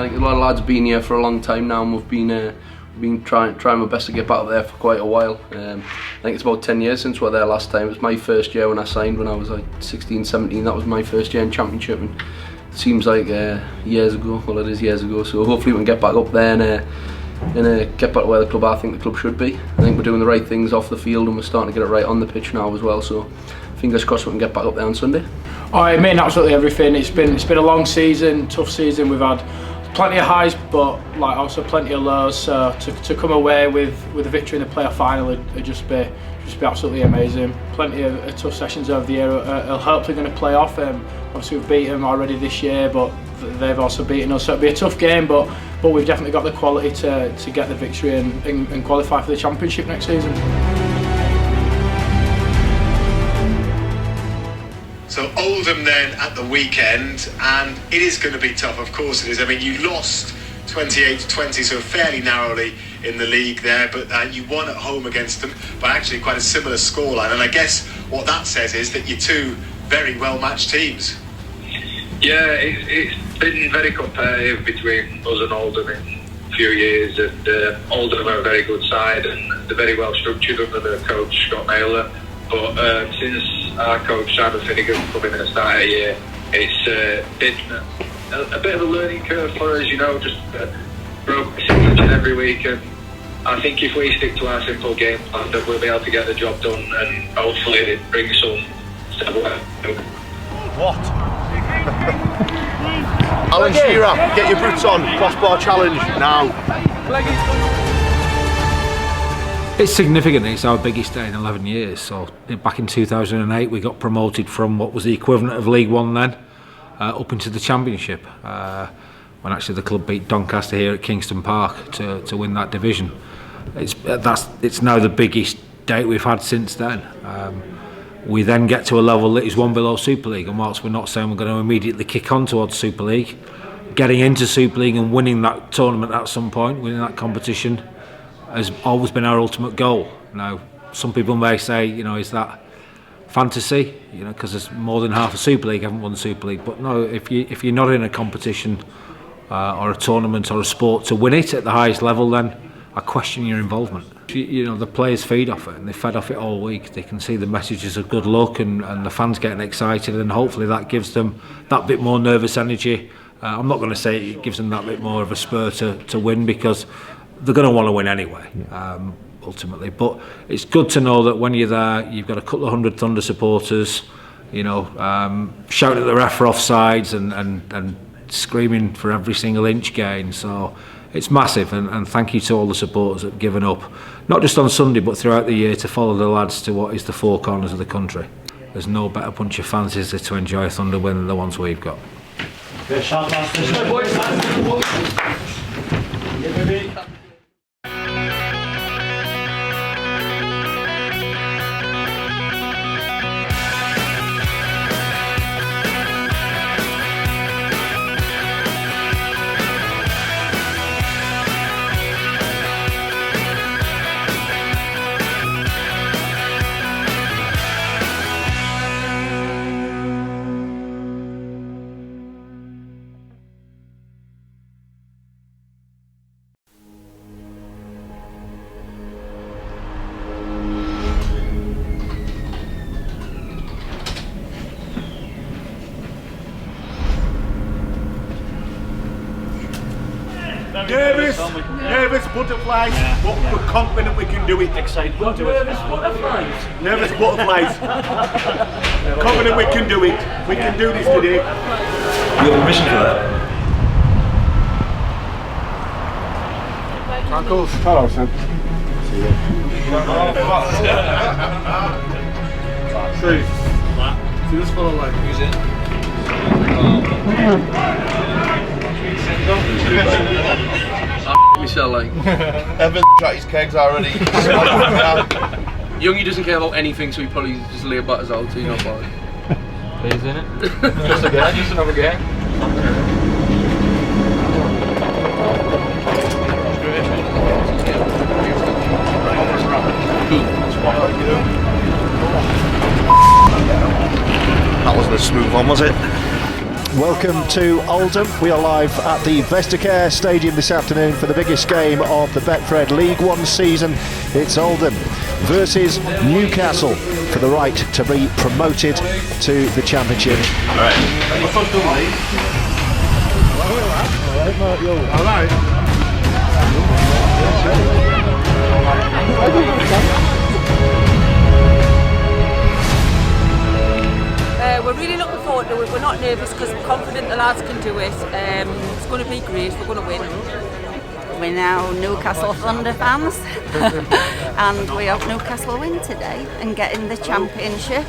like a lot of lads have been here for a long time now, and we've been trying my best to get back up there for quite a while. I think it's about 10 years since we were there last time. It was my first year when I signed when I was like 16, 17. That was my first year in Championship, and it seems like years ago. Well, it is years ago. So hopefully we can get back up there and get back to where the club should be. I think we're doing the right things off the field, and we're starting to get it right on the pitch now as well. So fingers crossed we can get back up there on Sunday. Oh, it meant absolutely everything. It's been a long season, tough season. We've had plenty of highs, but like also plenty of lows. So to come away with a victory in the playoff final would just be absolutely amazing. Plenty of tough sessions over the year. It'll hopefully going to play off. Obviously we've beaten them already this year, but they've also beaten us. So it'll be a tough game, but we've definitely got the quality to get the victory and qualify for the Championship next season. So Oldham then at the weekend, and it is going to be tough, of course it is. I mean, you lost 28-20, so fairly narrowly in the league there, but you won at home against them by actually quite a similar scoreline. And I guess what that says is that you're two very well-matched teams. Yeah, it's been very competitive between us and Oldham in a few years, and Oldham are a very good side and they're very well structured under their coach Scott Naylor. But since our coach Simon Finnegan come in at the start of the year, it's been a bit of a learning curve for us, you know, just progressing every week. And I think if we stick to our simple game plan, that we'll be able to get the job done and hopefully bring some stability. What? Alan Shearer, get your boots on. Crossbar challenge now. It's significant. It's our biggest day in 11 years. So back in 2008 we got promoted from what was the equivalent of League One then up into the Championship when actually the club beat Doncaster here at Kingston Park to win that division. It's now the biggest date we've had since then. We then get to a level that is one below Super League, and whilst we're not saying we're going to immediately kick on towards Super League, getting into Super League and winning that tournament at some point, winning that competition, has always been our ultimate goal. Now, some people may say, you know, is that fantasy? You know, because there's more than half of Super League haven't won Super League. But no, if you're not in a competition or a tournament or a sport to win it at the highest level, then I question your involvement. You know, the players feed off it, and they fed off it all week. They can see the messages of good luck, and the fans getting excited, and hopefully that gives them that bit more nervous energy. I'm not going to say it gives them that bit more of a spur to win, because they're going to want to win anyway, ultimately. But it's good to know that when you're there, you've got a couple of hundred Thunder supporters, you know, shouting at the ref for offsides and screaming for every single inch gain. So it's massive, and thank you to all the supporters that have given up, not just on Sunday but throughout the year, to follow the lads to what is the four corners of the country. There's no better bunch of fans is there to enjoy a Thunder win than the ones we've got. Nervous butterflies, but we're confident we can do it. Excited. Nervous butterflies. Nervous butterflies. Confident we can do it. We can do this today. You have permission for that? Uncles. Hello, son. See this fellow like who's in? Myself, like Evan shot his kegs already. Youngie doesn't care about anything, so he probably just lay about us out, so you know about it. Please, innit? Just a game, just another game. That wasn't a smooth one, was it? Welcome to Oldham. We are live at the Vestacare Stadium this afternoon for the biggest game of the Betfred League 1 season. It's Oldham versus Newcastle for the right to be promoted to the Championship. We're really looking forward to it. We're not nervous because we're confident the lads can do it. It's going to be great. We're going to win. We're now Newcastle Thunder fans and we hope Newcastle win today and get in the Championship.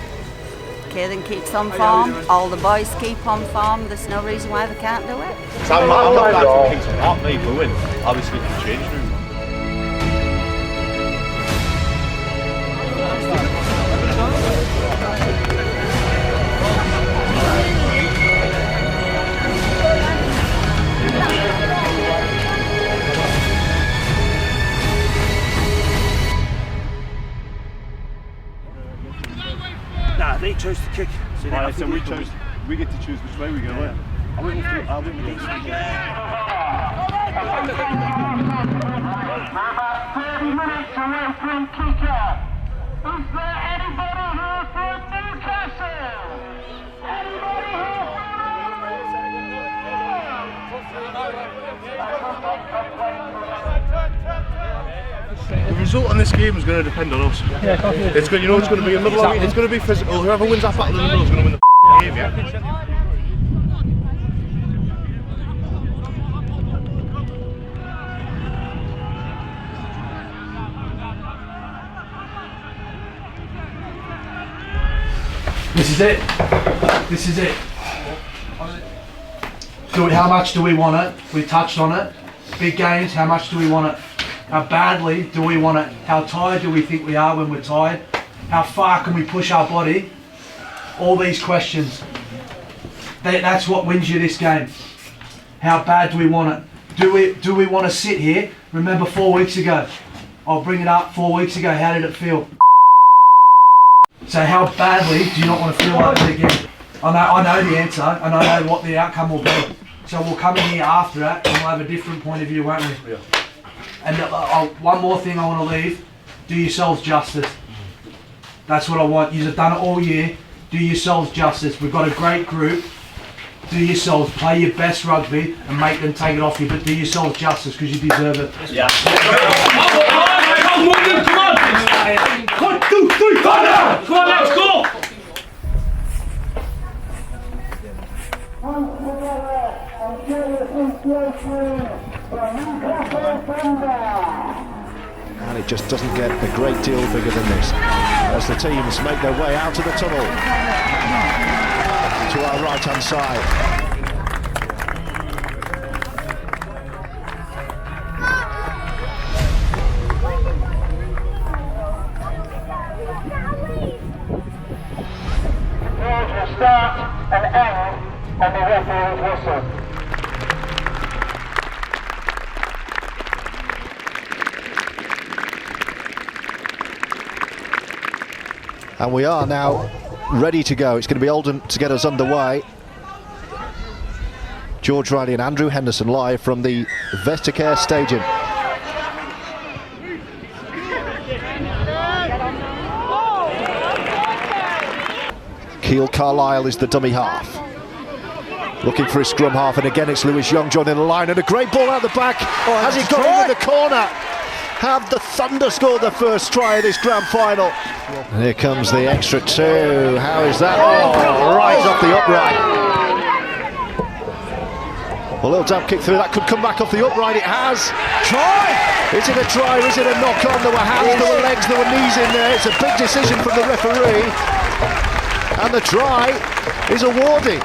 Kieran keeps on form, all the boys keep on form, there's no reason why they can't do it. So I'm not back from Kingston Park, me booing. Obviously we can change room. Nah, they chose to kick. So we get to choose which way we go. Yeah. I went with these. About 30 minutes away from kick-off. Is there anybody here for Newcastle? Anybody here for The result on this game is going to depend on us. It's going, you know, it's going to be another long. It's going to be physical. Whoever wins that battle in the middle is going to win the game. Yeah. This is it. This is it. So how much do we want it? We touched on it. Big games, how much do we want it? How badly do we want it? How tired do we think we are when we're tired? How far can we push our body? All these questions. That's what wins you this game. How bad do we want it? Do we want to sit here? Remember 4 weeks ago. I'll bring it up 4 weeks ago. How did it feel? So how badly do you not want to feel like it again? I know the answer and I know what the outcome will be. So we'll come in here after that and we'll have a different point of view, won't we? Yeah. And one more thing I want to leave, do yourselves justice. That's what I want. You've done it all year. Do yourselves justice. We've got a great group. Do yourselves, play your best rugby and make them take it off you, but do yourselves justice because you deserve it. Yeah. Come on! 1, 2, 3, Thunder! Come on, let's go! And it just doesn't get a great deal bigger than this as the teams make their way out of the tunnel to our right hand side. Start and end on the referee's whistle. And we are now ready to go. It's going to be Oldham to get us underway. George Riley and Andrew Henderson live from the Vestacare Stadium. Keal Carlisle is the dummy half. Looking for his scrum half, and again it's Lewis Young joining the line, and a great ball out the back. Has he got it in the corner? Have the Thunder scored the first try of this grand final? And here comes the extra two. How is that? Oh, right off the upright. A little damp kick through, that could come back off the upright. It has. Try! Is it a try or is it a knock on? There were hands, there were legs, there were knees in there. It's a big decision from the referee. And the try is awarded.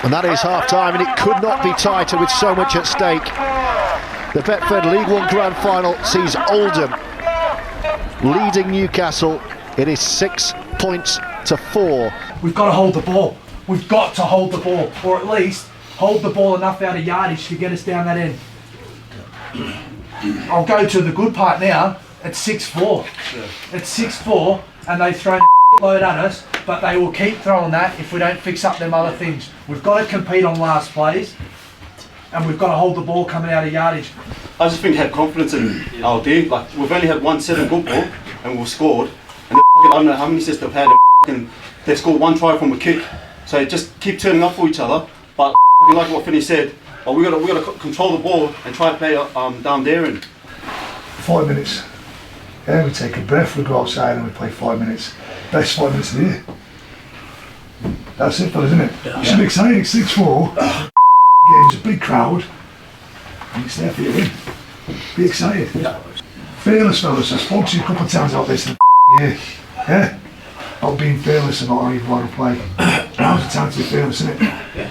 And that is half-time, and it could not be tighter with so much at stake. The Betfred League 1 Grand Final sees Oldham leading Newcastle. It is 6 points to 4. We've got to hold the ball. We've got to hold the ball, or at least hold the ball enough out of yardage to get us down that end. I'll go to the good part now. It's 6-4. It's 6-4, and they throw the load at us, but they will keep throwing that if we don't fix up them other things. We've got to compete on last plays, and we've got to hold the ball coming out of yardage. I just think have confidence in our team. Like, we've only had one set of good ball, and we've scored. And I don't know how many sets they've had, and they've scored one try from a kick. So just keep turning up for each other. But like what Finney said, we got to control the ball and try to play down there. And 5 minutes. Yeah, we take a breath, we go outside and we play 5 minutes. Best 5 minutes of the year. That's it, isn't it? Yeah. It should be exciting. 6-4. Game's a big crowd. And it's there for you to win. Be excited. Yeah. Fearless, fellas. I spoke to you a couple of times about this in the year. Yeah? About being fearless and not how you want to play. Now's the time to be fearless, isn't it? Yeah.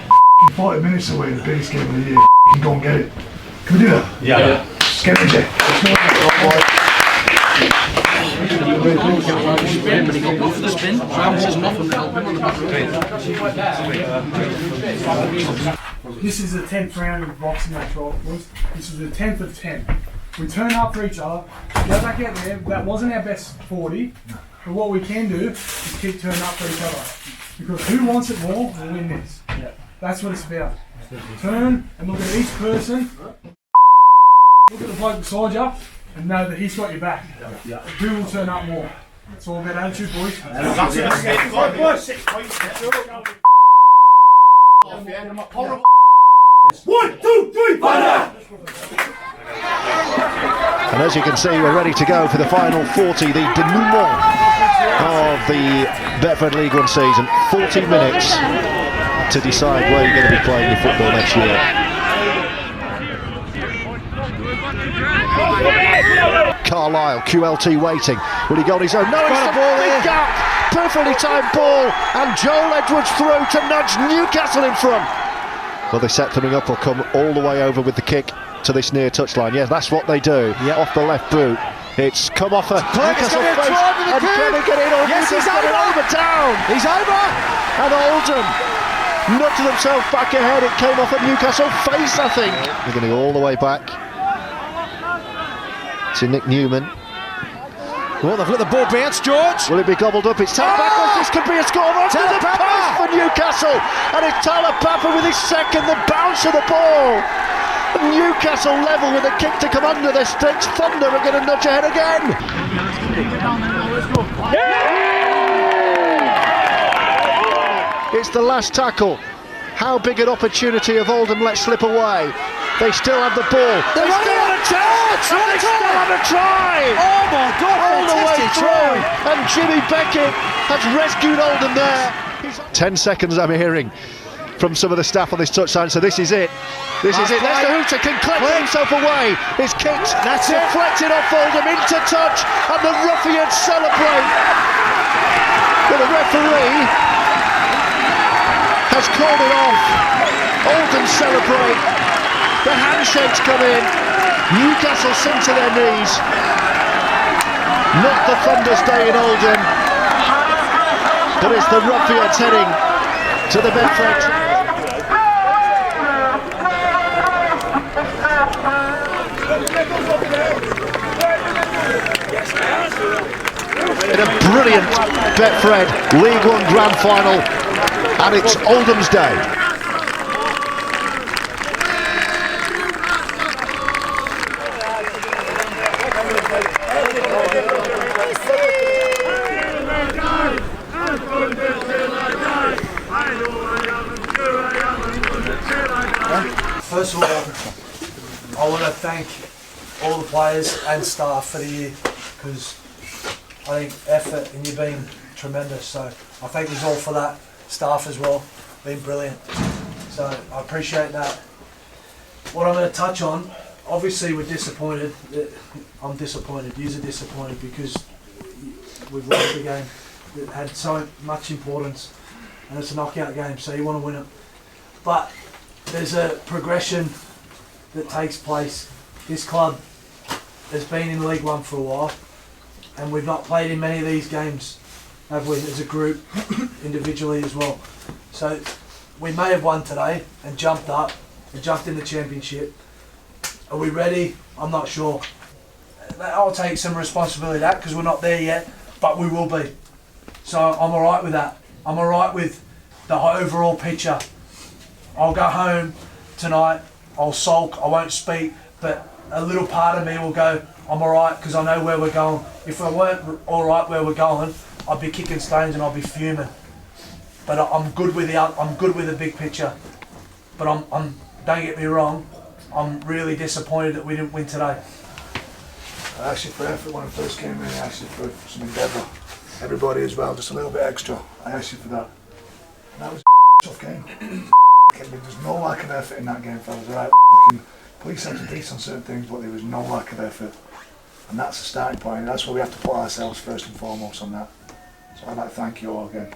40 minutes away in the biggest game of the year. Go and get it. Can we do that? Yeah. Just get energy. Let's go. This is the 10th round of boxing match, right? This is the 10th of 10. We turn up for each other. Go back out there. That wasn't our best 40. But what we can do is keep turning up for each other. Because who wants it more will win this. That's what it's about. Turn and look at each person. Look at the bloke beside you and know that he's got your back. Who will turn up more? It's all about attitude, boys. That's it. 1, 2, 3, fire! And as you can see, we're ready to go for the final 40, the denouement of the Betfred League 1 season. 40 minutes to decide where you're going to be playing your football next year. Carlisle, QLT waiting. Will he go on his own? No, it's a big gap. Perfectly timed ball, and Joel Edwards through to nudge Newcastle in front. Well, they set something up. Will come all the way over with the kick to this near touchline. Yeah, that's what they do. Off the left boot. It's come off a Newcastle face, and can he get it on? Yes, he's got it over town. He's over, and Oldham nudged themselves back ahead. It came off a Newcastle face, I think. They're going to go all the way back to Nick Newman. Well, they've let the ball bounce, George. Will it be gobbled up? It's Tyler Papa. This could be a score. Onto the post for Newcastle, and it's Tyler Papa with his second. The bounce of the ball. Newcastle level with a kick to come under their sticks. Thunder are going to nudge ahead again. It's the last tackle. How big an opportunity have Oldham let slip away? They still have the ball. They still have a chance. They still have a try. Oh my God! All the way through, and Jimmy Beckett has rescued Oldham there. 10 seconds I'm hearing from some of the staff on this touchline, so this is it. This is it. There's the hooter, can collect himself away. It's kicked. That's deflected off Oldham into touch, and the ruffians celebrate. Well, the referee has called it off. Oldham celebrate. The handshakes come in. Newcastle sink to their knees. Not the Thunder's day in Oldham, but it's the ruffians heading to the Betfred. In a brilliant Betfred League 1 Grand Final, and it's Oldham's day. First of all, I want to thank all the players and staff for the year, because I think effort and you've been tremendous, so I thank you all for that. Staff as well, been brilliant, so I appreciate that. What I'm going to touch on, obviously we're disappointed. I'm disappointed, yous are disappointed, because we've lost the game. It had so much importance, and it's a knockout game, so you want to win it. But there's a progression that takes place. This club has been in League 1 for a while, and we've not played in many of these games, have we, as a group, individually as well. So we may have won today and jumped up and jumped in the championship, Are we ready? I'm not sure. I'll take some responsibility of that because we're not there yet, but we will be. So I'm alright with that. I'm alright with the overall picture. I'll go home tonight, I'll sulk, I won't speak, but a little part of me will go, I'm alright because I know where we're going. If I weren't alright where we're going, I'd be kicking stones and I'd be fuming. But I'm good with the big picture. But don't get me wrong, I'm really disappointed that we didn't win today. I asked you for effort when I first came in. I asked you for some endeavour. Everybody as well, just a little bit extra. I asked you for that. And that was a tough game. There's no lack of effort in that game, fellas. Alright, police had to do on certain things, but there was no lack of effort. And that's the starting point. That's where we have to put ourselves first and foremost on that. So I'd like to thank you all again.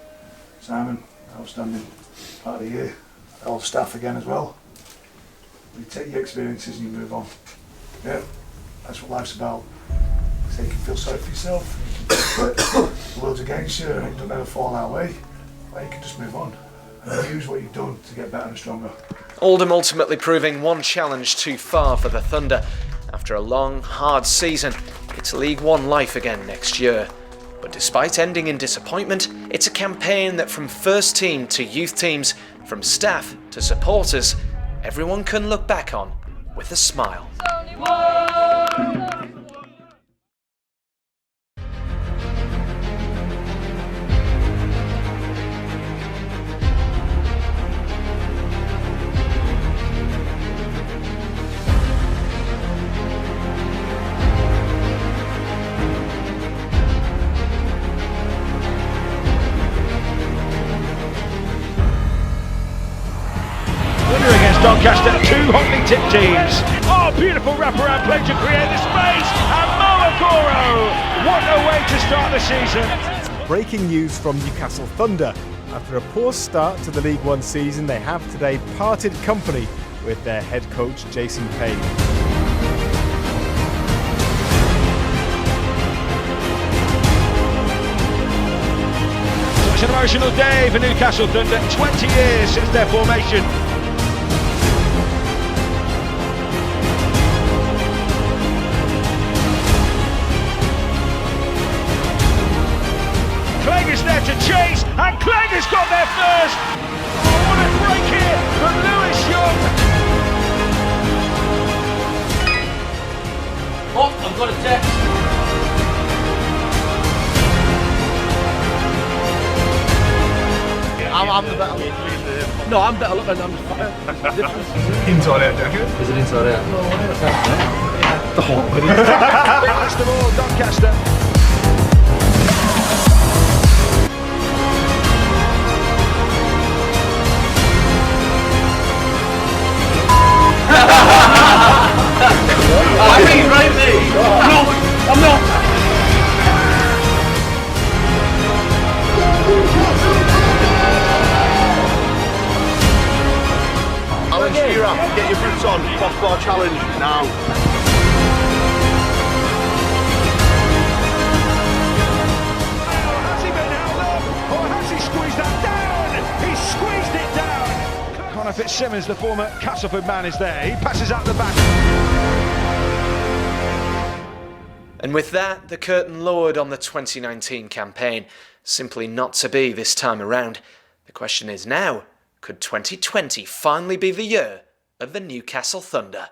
Simon, outstanding part of the year. All the staff again as well. You take your experiences and you move on. Yeah, that's what life's about. So you can feel sorry for yourself. The world's against you and it doesn't ever fall our way. But you can just move on and use what you've done to get better and stronger. Oldham ultimately proving one challenge too far for the Thunder. After a long, hard season, it's League One life again next year. But despite ending in disappointment, it's a campaign that from first team to youth teams, from staff to supporters, everyone can look back on with a smile. Doncaster, two hotly tipped teams. Oh, beautiful wraparound play to create the space, and Moakoro! What a way to start the season! Breaking news from Newcastle Thunder. After a poor start to the League One season, they have today parted company with their head coach Jason Payne. Such an emotional day for Newcastle Thunder, 20 years since their formation. Clegg is there to chase, and Clegg has got there first. Oh, what a break here from Lewis Young. Oh, I've got a text. I'm the better. No, I'm better looking. I'm just fatter. Inside out, don't you? Is it inside out? No, the whole body. That's the ball, Doncaster. I mean, right there. No, I'm not. Alan Shearer, get your boots on. Crossbar challenge now. Has he been held up, or has he squeezed that down? He squeezed it down. Connor Fitzsimmons, the former Castleford man, is there. He passes out the back. And with that, the curtain lowered on the 2019 campaign. Simply not to be this time around. The question is now, could 2020 finally be the year of the Newcastle Thunder?